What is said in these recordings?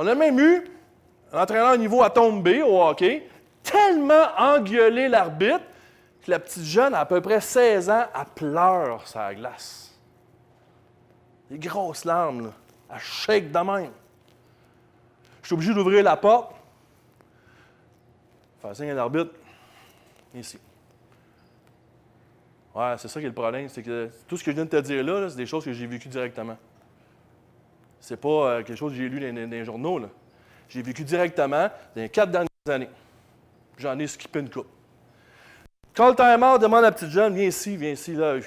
On a même eu un entraîneur au niveau à tombe B au hockey, tellement engueulé l'arbitre que la petite jeune, à peu près 16 ans, elle pleure sur la glace. Des grosses larmes, là. Elle shake de même. Je suis obligé d'ouvrir la porte. Faire signe à l'arbitre. Ici. Ouais, c'est ça qui est le problème. C'est que tout ce que je viens de te dire là, c'est des choses que j'ai vécues directement. C'est pas quelque chose que j'ai lu dans les journaux, là. J'ai vécu directement dans les 4 dernières années. J'en ai skippé une coupe. Quand le timer demande à la petite jeune, viens ici, là.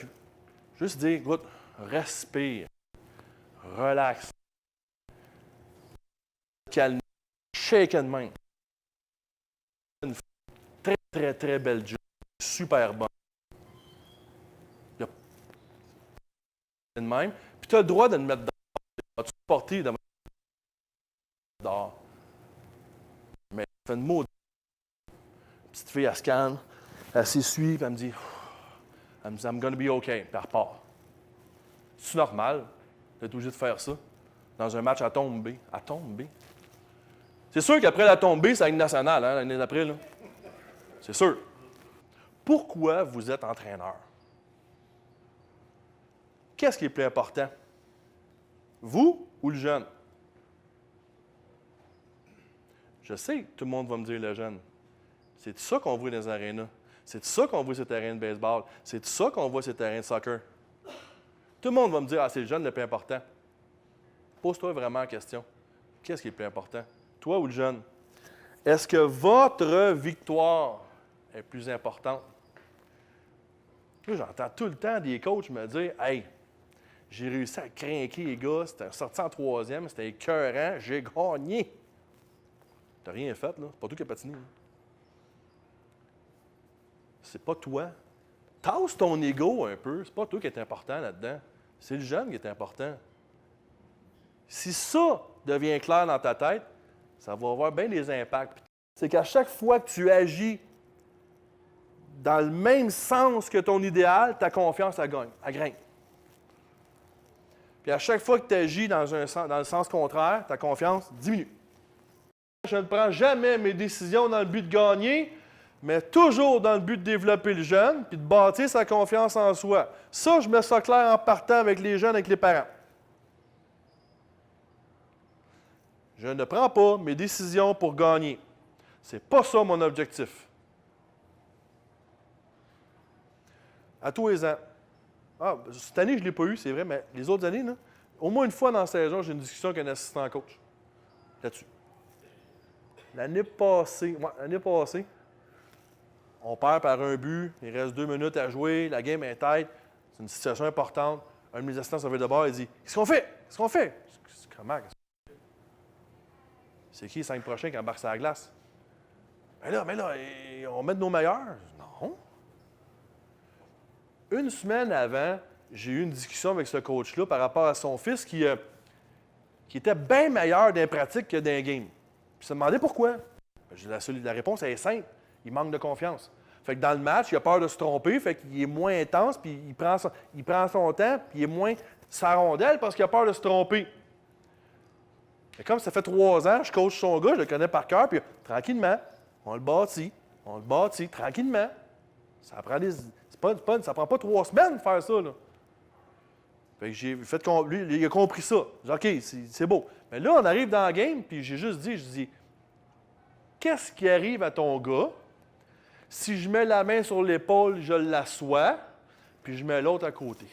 Juste dire, écoute, respire, relax, calme, shake and main. Une très, très, très belle job. Super bonne. De même. Puis tu as le droit de le mettre dehors. Vas-tu porter dehors? Mais elle fait une maudite. La petite fille, elle scanne, elle s'essuie, puis elle me dit, I'm gonna be OK, puis elle repart. C'est normal d'être obligé de faire ça dans un match à tombe B. À tombe B. C'est sûr qu'après la tombe B, c'est la Ligue nationale, hein, l'année d'après, là. C'est sûr. Pourquoi vous êtes entraîneur? Qu'est-ce qui est plus important? Vous ou le jeune? Je sais que tout le monde va me dire le jeune. C'est ça qu'on voit dans les arénas. C'est ça qu'on voit sur les terrains de baseball. C'est ça qu'on voit sur les terrains de soccer. Tout le monde va me dire, c'est le jeune le plus important. Pose-toi vraiment la question. Qu'est-ce qui est le plus important? Toi ou le jeune? Est-ce que votre victoire est plus importante? Là, j'entends tout le temps des coachs me dire, hey, j'ai réussi à craquer les gars, c'était sorti en 3e, c'était écœurant, j'ai gagné. Tu n'as rien fait, là. C'est pas toi qui as patiné. Là. C'est pas toi. Tasse ton ego un peu. C'est pas toi qui est important là-dedans. C'est le jeune qui est important. Si ça devient clair dans ta tête, ça va avoir bien des impacts. C'est qu'à chaque fois que tu agis dans le même sens que ton idéal, ta confiance, elle gagne, elle grimpe. Puis à chaque fois que tu agis dans le sens contraire, ta confiance diminue. Je ne prends jamais mes décisions dans le but de gagner, mais toujours dans le but de développer le jeune puis de bâtir sa confiance en soi. Ça, je mets ça clair en partant avec les jeunes, avec les parents. Je ne prends pas mes décisions pour gagner. Ce n'est pas ça mon objectif. À tous les ans. Ah, cette année, je ne l'ai pas eu, c'est vrai, mais les autres années, là, au moins une fois dans la saison, j'ai une discussion avec un assistant coach là-dessus. L'année passée, on perd par un but, il reste 2 minutes à jouer, la game est tête, c'est une situation importante. Un de mes assistants se lève de bord et dit « Qu'est-ce qu'on fait? Qu'est-ce qu'on fait? » Comment? C'est qui les 5 prochains qui embarquent sur la glace? Mais là, on met de nos meilleurs? Non. Une semaine avant, j'ai eu une discussion avec ce coach-là par rapport à son fils qui était bien meilleur dans les pratiques que dans les games. Puis il se demandait pourquoi. La réponse est simple. Il manque de confiance. Fait que dans le match, il a peur de se tromper, fait qu'il est moins intense, puis il prend son temps, puis il est moins sa rondelle parce qu'il a peur de se tromper. Et comme ça fait 3 ans, je coach son gars, je le connais par cœur, puis tranquillement, on le bâtit, tranquillement. Ça prend pas 3 semaines de faire ça, là. Fait que lui, il a compris ça. J'ai dit, OK, c'est beau. Mais là, on arrive dans la game, puis j'ai juste dit, qu'est-ce qui arrive à ton gars si je mets la main sur l'épaule, je l'assois, puis je mets l'autre à côté?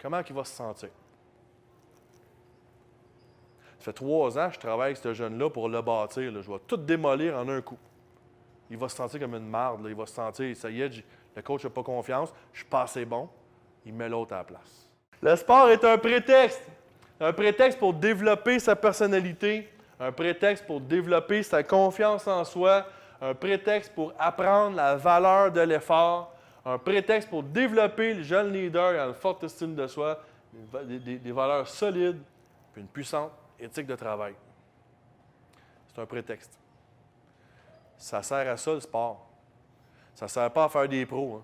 Comment il va se sentir? Ça fait 3 ans que je travaille avec ce jeune-là pour le bâtir. Là. Je vais tout démolir en un coup. Il va se sentir comme une marde. Là. Il va se sentir, ça y est, le coach n'a pas confiance, je suis pas assez bon. Il met l'autre à la place. Le sport est un prétexte. Un prétexte pour développer sa personnalité, un prétexte pour développer sa confiance en soi, un prétexte pour apprendre la valeur de l'effort, un prétexte pour développer le jeune leader à une forte estime de soi, des valeurs solides, puis une puissante éthique de travail. C'est un prétexte. Ça sert à ça, le sport. Ça ne sert pas à faire des pros. Hein.